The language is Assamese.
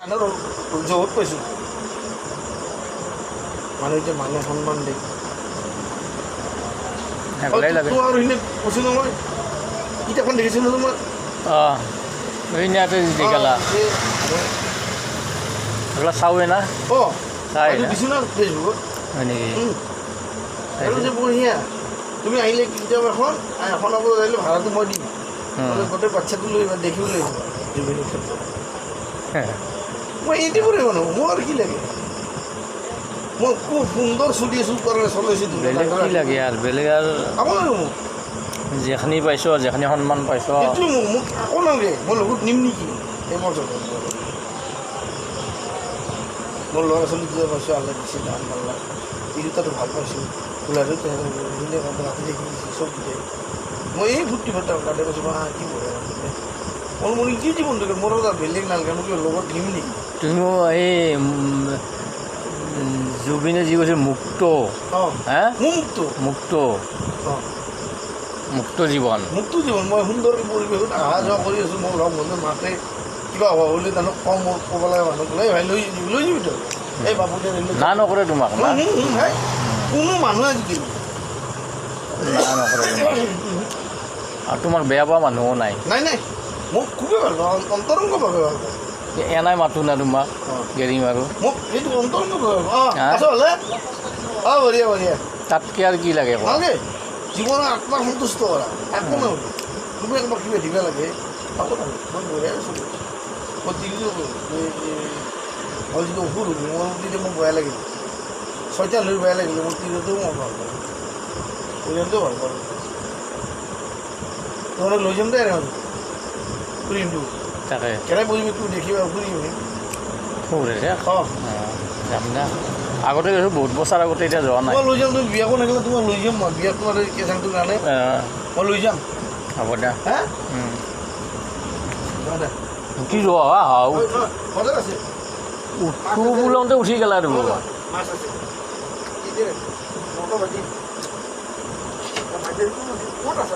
জোহত পাইছোঁ মানুহ এতিয়া মানুহে সন্মান দিয়ে আৰু এনে কৈছোঁ নহয় কিতাপখন দেখিছিলোঁ নহয় অঁ ইয়াতে দেখালা এইবিলাক চাওঁৱে না অঁ চাই দিছোঁ না ফেচবুকত হয় নেকি আৰু যে বঢ়িয়া তুমি আহিলে কিতাপ এখন আনিব আহিলে ভাড়াটো মই দিম গোটেই বাচ্ছাটো লৈ দেখিবলৈ আহিবা জুবিনৰ ক্ষেত্ৰত মই এইটো কৰি মানুহ মোৰ আৰু কি লাগে মই খুব সুন্দৰ চলি আছোঁ চলাইছোঁ বেলেগ কি লাগে আৰু বেলেগ আৰু খাব লাগে মোক যেখিনি পাইছ যেখিনি সন্মান পাইছ এইটো মোক আকৌ নালাগে মই লগত নিম নেকি এই মজা মোৰ ল'ৰা ছোৱালী দুটা পাইছোঁ আল্লাহ দিছে ধান পাল্লা এই দুটাটো ভাল পাইছোঁ ওলাইছোঁ ৰাতি দেখি চব দিছে মই এই ফূৰ্তি ফাৰ্তা কাটে কৈছোঁ কি বঢ়িয়া মোৰ মোৰ কি জীৱন থাকে মোৰ বেলেগ নালাগে মোক লগত নিম নেকি তুমিও এই জুবিনে যি কৈছে মুক্ত হে মুক্ত মুক্ত অঁ মুক্ত জীৱন মুক্ত জীৱন মই সুন্দৰকৈ পৰিৱেশত অহা যোৱা কৰি আছোঁ মোৰ লগ বন্ধু মাতে কিবা হোৱা বুলি তাহাঁতক কওঁ মোৰ ক'ব লাগে মানুহ ক'লে ভাই লৈ যাবি তই এই বাবুকে না নকৰে তোমাক না কোনো মানুহে আজিকালি না নকৰে আৰু তোমাক বেয়া পোৱা মানুহো নাই নাই নাই মোক খুবেই ভাল পাওঁ অন্তৰংগভাৱে ভাল পাওঁ এনাই মাতোঁ না তোমাক গেৰি মাৰোঁ মোক এইটো অন্তৰংগভাৱে অঁ আছোঁ হ'লে অঁ বঢ়িয়া বঢ়িয়া তাতকৈ আৰু কি লাগে নালাগে জীৱনৰ আত্মা সন্তুষ্ট কৰা একো নালাগে তুমি একবাৰ কিবা দিব লাগে একো নালাগে মই বঢ়িয়াই চলি মই টিভিটো মই যিটো ঔষধ মোৰ তেতিয়া মোক বেয়া লাগিল ছয়টা লৈ বেয়া লাগিলে মোৰ টিভিটোও মই ভাল পাওঁ পৰিয়ালটোও ভাল পাওঁ তোমালোক লৈ যাম দেই ফুৰিমটো তাকে কেনে পৰিৱেশটো দেখিবা ফুৰিম ফুৰে অঁ যাম না আগতে গৈছোঁ বহুত বছৰ আগতে এতিয়া যোৱা নাই মই লৈ যাম তুমি বিয়াখন থাকিলে তোমাক লৈ যাম মই বিয়াত তোমাৰ কেঁচাংটো কাৰণে মই লৈ যাম হ'ব দে হা কি যোৱা হাও সজাত আছে উঠো বোলতে উঠি গেলা আৰু মাছ আছে ক'ত আছে